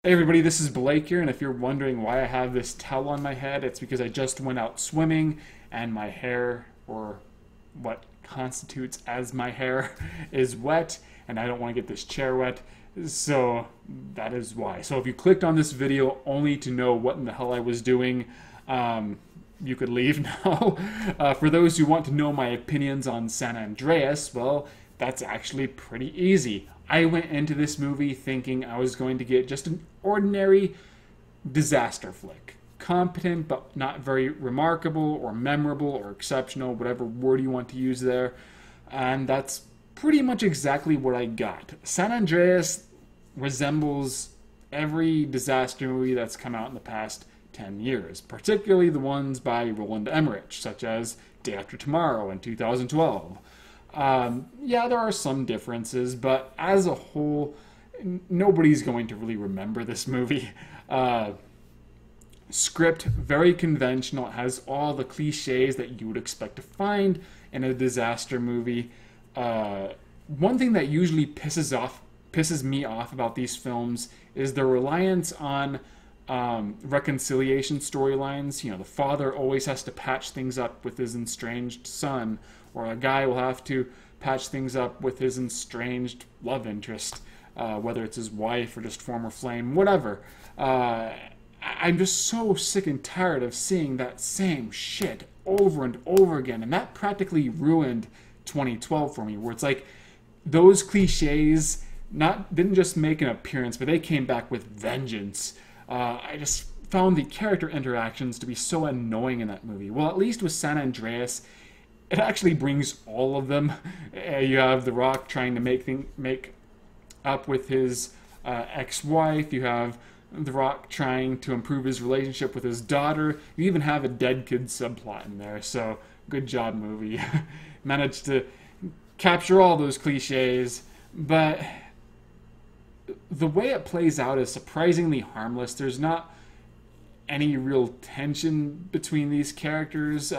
Hey everybody, this is Blake here, and if you're wondering why I have this towel on my head, it's because I just went out swimming and my hair, or what constitutes as my hair, is wet, and I don't want to get this chair wet, so that is why. So if you clicked on this video only to know what in the hell I was doing, you could leave now. For those who want to know my opinions on San Andreas, well, that's actually pretty easy. I went into this movie thinking I was going to get just an ordinary disaster flick. Competent, but not very remarkable or memorable or exceptional, whatever word you want to use there. And that's pretty much exactly what I got. San Andreas resembles every disaster movie that's come out in the past 10 years, particularly the ones by Roland Emmerich, such as Day After Tomorrow in 2012. Yeah, there are some differences, but as a whole, nobody's going to really remember this movie. Script, very conventional. It has all the cliches that you would expect to find in a disaster movie. One thing that usually pisses me off about these films is the reliance on reconciliation storylines. You know, the father always has to patch things up with his estranged son, or a guy will have to patch things up with his estranged love interest, whether it's his wife or just former flame, whatever. I'm just so sick and tired of seeing that same shit over and over again, and that practically ruined 2012 for me, where it's like those cliches didn't just make an appearance, but they came back with vengeance. I just found the character interactions to be so annoying in that movie. Well, at least with San Andreas, it actually brings all of them. You have The Rock trying to make up with his ex-wife. You have The Rock trying to improve his relationship with his daughter. You even have a dead kid subplot in there. So good job, movie. Managed to capture all those cliches, but the way it plays out is surprisingly harmless. There's not any real tension between these characters.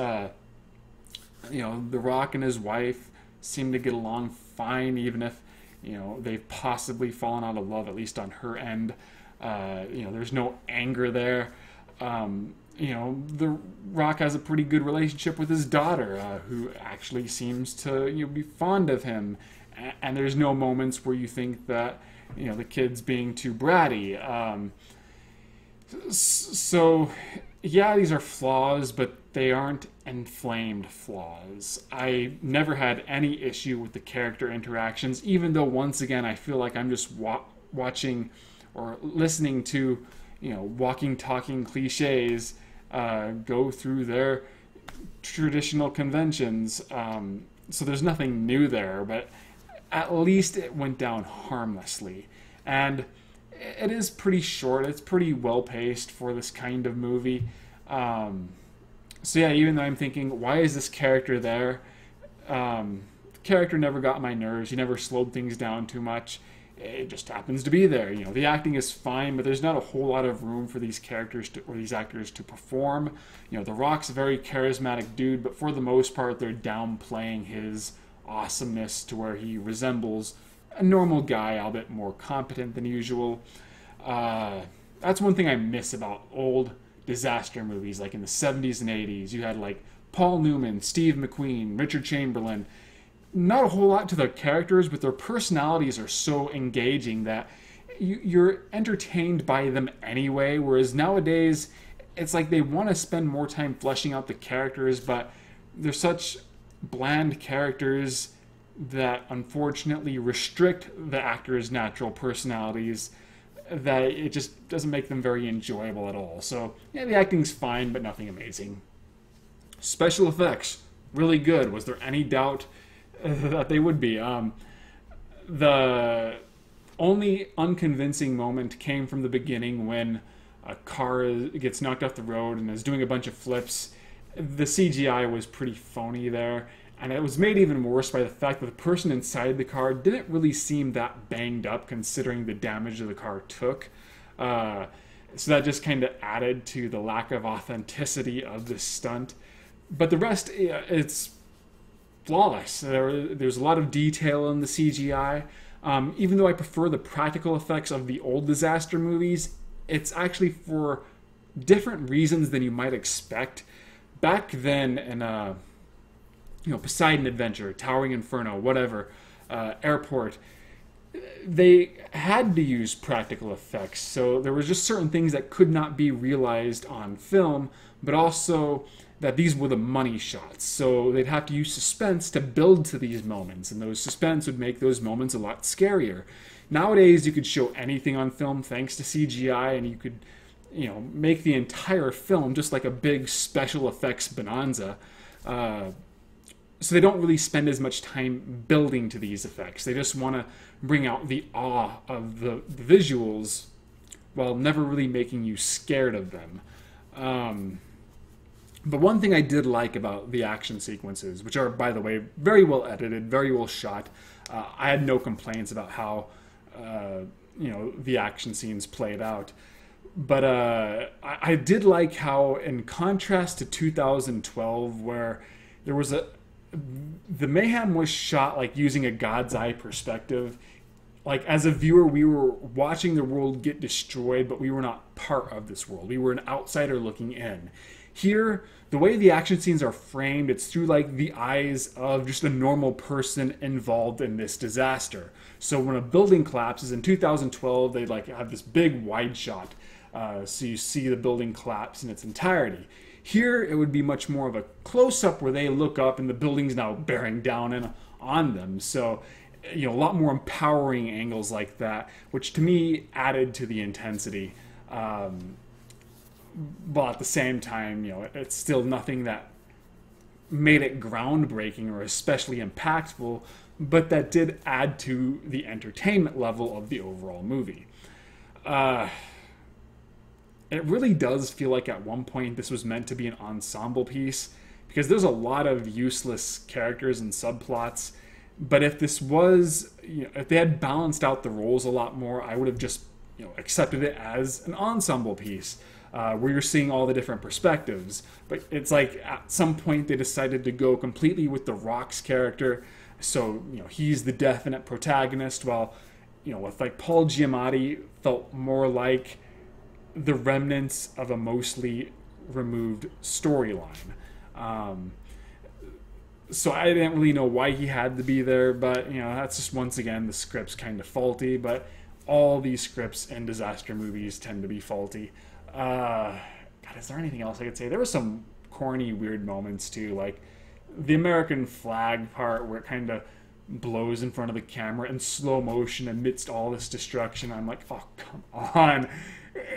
You know, The Rock and his wife seem to get along fine, even if, you know, they've possibly fallen out of love, at least on her end. You know, there's no anger there. You know, The Rock has a pretty good relationship with his daughter, who actually seems to, you know, be fond of him. And there's no moments where you think that, you know, the kid's being too bratty. So, yeah, these are flaws, but they aren't inflamed flaws. I never had any issue with the character interactions, even though, once again, I feel like I'm just watching or listening to, you know, walking, talking cliches go through their traditional conventions. So there's nothing new there, but at least it went down harmlessly. And it is pretty short. It's pretty well paced for this kind of movie. So yeah, even though I'm thinking, why is this character there? The character never got my nerves. He never slowed things down too much. It just happens to be there. You know, the acting is fine, but there's not a whole lot of room for these characters or these actors to perform. You know, The Rock's a very charismatic dude, but for the most part, they're downplaying his awesomeness to where he resembles a normal guy, albeit more competent than usual. That's one thing I miss about old disaster movies, like in the 70s and 80s. You had like Paul Newman, Steve McQueen, Richard Chamberlain. Not a whole lot to their characters, but their personalities are so engaging that you're entertained by them anyway. Whereas nowadays, it's like they want to spend more time fleshing out the characters, but they're such bland characters that unfortunately restrict the actors' natural personalities, that it just doesn't make them very enjoyable at all. So, yeah, the acting's fine, but nothing amazing. Special effects, really good. Was there any doubt that they would be? The only unconvincing moment came from the beginning when a car gets knocked off the road and is doing a bunch of flips. The CGI was pretty phony there, and it was made even worse by the fact that the person inside the car didn't really seem that banged up considering the damage that the car took. So that just kind of added to the lack of authenticity of this stunt. But the rest, it's flawless. There's a lot of detail in the CGI. Even though I prefer the practical effects of the old disaster movies, it's actually for different reasons than you might expect. Back then, in Poseidon Adventure, Towering Inferno, whatever, Airport, they had to use practical effects. So there was just certain things that could not be realized on film, but also that these were the money shots. So they'd have to use suspense to build to these moments, and those suspense would make those moments a lot scarier. Nowadays, you could show anything on film thanks to CGI, and you could, make the entire film just like a big special effects bonanza. So they don't really spend as much time building to these effects. They just want to bring out the awe of the visuals while never really making you scared of them. But one thing I did like about the action sequences, which are, by the way, very well edited, very well shot, I had no complaints about how the action scenes played out. But I did like how, in contrast to 2012, where there was the mayhem was shot like using a God's eye perspective. Like, as a viewer, we were watching the world get destroyed, but we were not part of this world. We were an outsider looking in. Here, the way the action scenes are framed, it's through like the eyes of just a normal person involved in this disaster. So when a building collapses in 2012, they like have this big wide shot, so you see the building collapse in its entirety. Here, it would be much more of a close-up where they look up and the building's now bearing down on them. So, a lot more empowering angles like that, which to me added to the intensity. But at the same time, it's still nothing that made it groundbreaking or especially impactful, but that did add to the entertainment level of the overall movie. It really does feel like at one point this was meant to be an ensemble piece, because there's a lot of useless characters and subplots. But if this was, if they had balanced out the roles a lot more, I would have just, accepted it as an ensemble piece, where you're seeing all the different perspectives. But it's like at some point they decided to go completely with the Rock's character, so he's the definite protagonist, while with like Paul Giamatti felt more like the remnants of a mostly removed storyline. So I didn't really know why he had to be there, but that's just, once again, the script's kind of faulty. But all these scripts in disaster movies tend to be faulty. God, is there anything else I could say? There were some corny, weird moments too, like the American flag part where it kind of blows in front of the camera in slow motion amidst all this destruction. I'm like, oh, come on.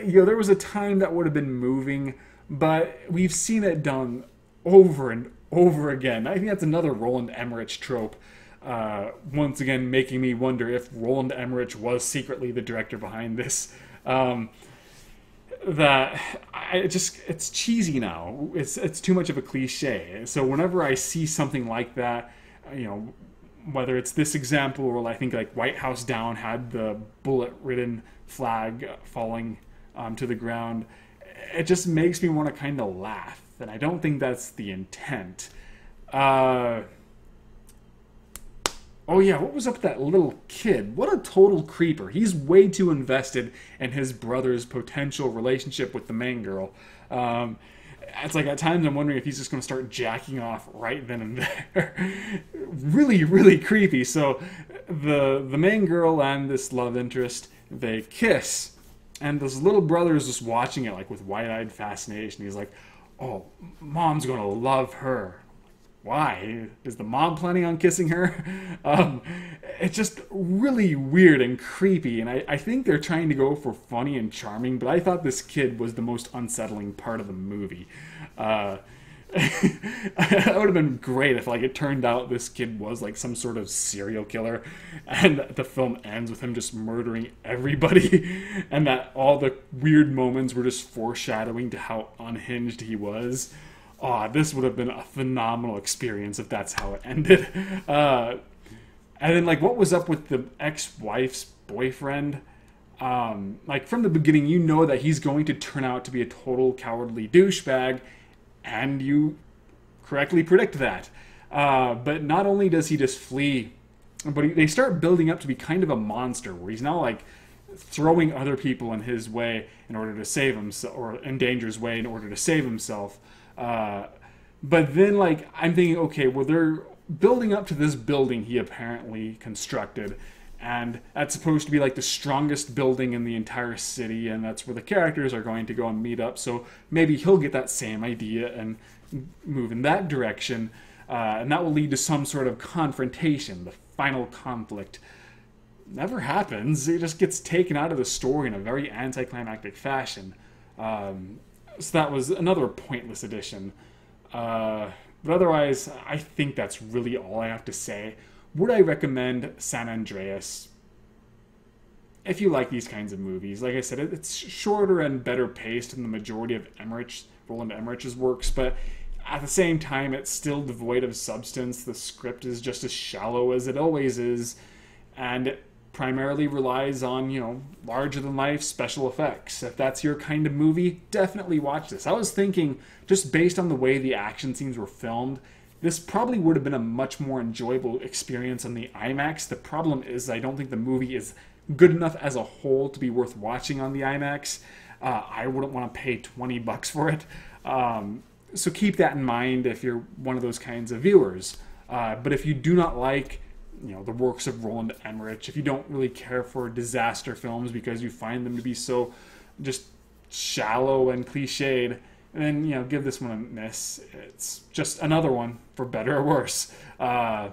There was a time that would have been moving, but we've seen it done over and over again. I think that's another Roland Emmerich trope. Once again, making me wonder if Roland Emmerich was secretly the director behind this. It's cheesy now. It's too much of a cliche. So whenever I see something like that, whether it's this example or I think like White House Down had the bullet-ridden flag falling to the ground, it just makes me want to kind of laugh, and I don't think that's the intent. Oh yeah, what was up with that little kid? What a total creeper. He's way too invested in his brother's potential relationship with the main girl. It's like at times I'm wondering if he's just going to start jacking off right then and there. Really, really creepy. So the main girl and this love interest, they kiss. And this little brother is just watching it like with wide-eyed fascination. He's like, oh, mom's going to love her. Why? Is the mom planning on kissing her? It's just really weird and creepy, and I think they're trying to go for funny and charming, but I thought this kid was the most unsettling part of the movie. That would have been great if it turned out this kid was like some sort of serial killer, and the film ends with him just murdering everybody, and that all the weird moments were just foreshadowing to how unhinged he was. This would have been a phenomenal experience if that's how it ended. And then, what was up with the ex-wife's boyfriend? From the beginning, you know that he's going to turn out to be a total cowardly douchebag, and you correctly predict that. But not only does he just flee but they start building up to be kind of a monster, where he's now like throwing other people in his way in order to save himself, or in danger's way in order to save himself. But then, like, I'm thinking, okay, well, they're building up to this building he apparently constructed, and that's supposed to be like the strongest building in the entire city, and that's where the characters are going to go and meet up. So maybe he'll get that same idea and move in that direction, and that will lead to some sort of confrontation, the final conflict. Never happens. It just gets taken out of the story in a very anticlimactic fashion. So that was another pointless addition. But otherwise, I think that's really all I have to say. Would I recommend San Andreas? If you like these kinds of movies, like I said, it's shorter and better paced than the majority of Roland Emmerich's works, but at the same time, it's still devoid of substance. The script is just as shallow as it always is, and it primarily relies on, larger-than-life special effects. If that's your kind of movie, definitely watch this. I was thinking, just based on the way the action scenes were filmed, this probably would have been a much more enjoyable experience on the IMAX. The problem is I don't think the movie is good enough as a whole to be worth watching on the IMAX. I wouldn't want to pay $20 for it. So keep that in mind if you're one of those kinds of viewers. But if you do not like the works of Roland Emmerich, if you don't really care for disaster films because you find them to be so just shallow and cliched, then give this one a miss. It's just another one, for better or worse. That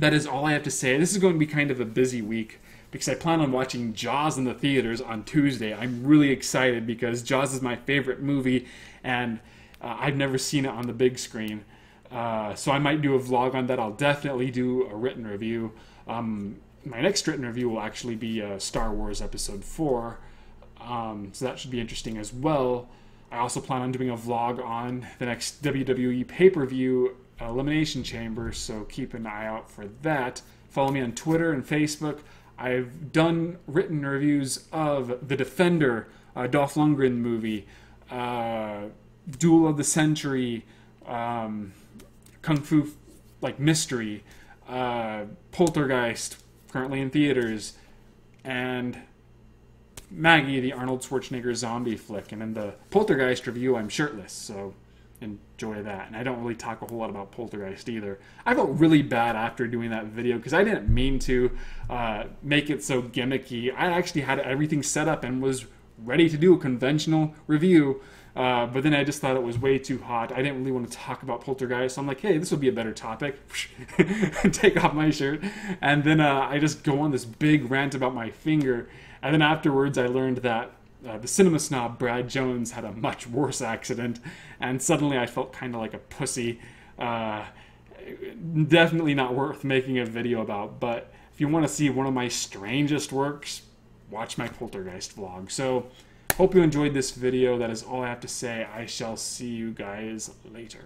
is all I have to say. This is going to be kind of a busy week because I plan on watching Jaws in the theaters on Tuesday. I'm really excited because Jaws is my favorite movie, and I've never seen it on the big screen. So I might do a vlog on that. I'll definitely do a written review. My next written review will actually be Star Wars Episode 4. So that should be interesting as well. I also plan on doing a vlog on the next WWE pay-per-view Elimination Chamber, so keep an eye out for that. Follow me on Twitter and Facebook. I've done written reviews of The Defender, Dolph Lundgren movie, Duel of the Century, Kung Fu mystery, Poltergeist, currently in theaters, and Maggie, the Arnold Schwarzenegger zombie flick. And in the Poltergeist review, I'm shirtless, so enjoy that. And I don't really talk a whole lot about Poltergeist either. I felt really bad after doing that video because I didn't mean to make it so gimmicky. I actually had everything set up and was ready to do a conventional review, but then I just thought it was way too hot. I didn't really want to talk about Poltergeist, so I'm like, hey, this would be a better topic. Take off my shirt. And then I just go on this big rant about my finger. And then afterwards I learned that the cinema snob Brad Jones had a much worse accident, and suddenly I felt kind of like a pussy. Definitely not worth making a video about, but if you want to see one of my strangest works, watch my Poltergeist vlog. So, hope you enjoyed this video. That is all I have to say. I shall see you guys later.